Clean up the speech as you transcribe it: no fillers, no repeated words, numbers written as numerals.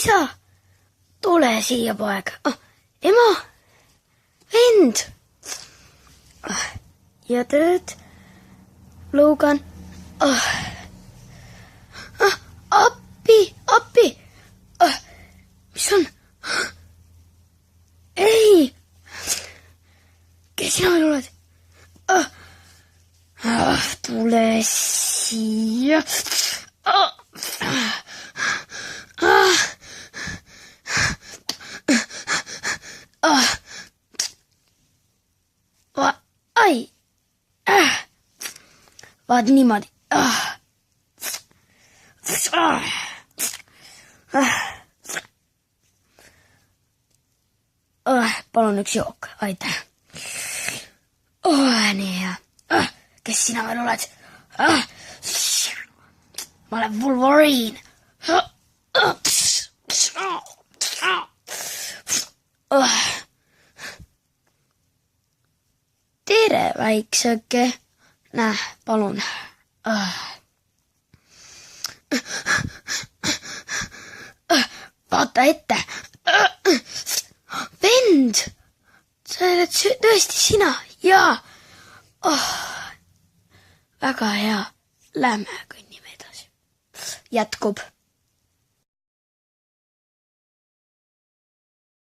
isa, tule siia, poeg. Ema, vend. Ja tööd, Logan. Appi. Mis on? Ei. Kes sina veel oled? Tule siia. Ai. Vaat niimoodi. Palun üks jook, aitäh. Nii hea. Kes sina veel oled? Ma olen Wolverine. Tere, väikseke. Näe, palun. Vaata ette. Vend, sa oled tõesti sina. Jaa. Väga hea. Lähme kõnnime edasi. Jätkub.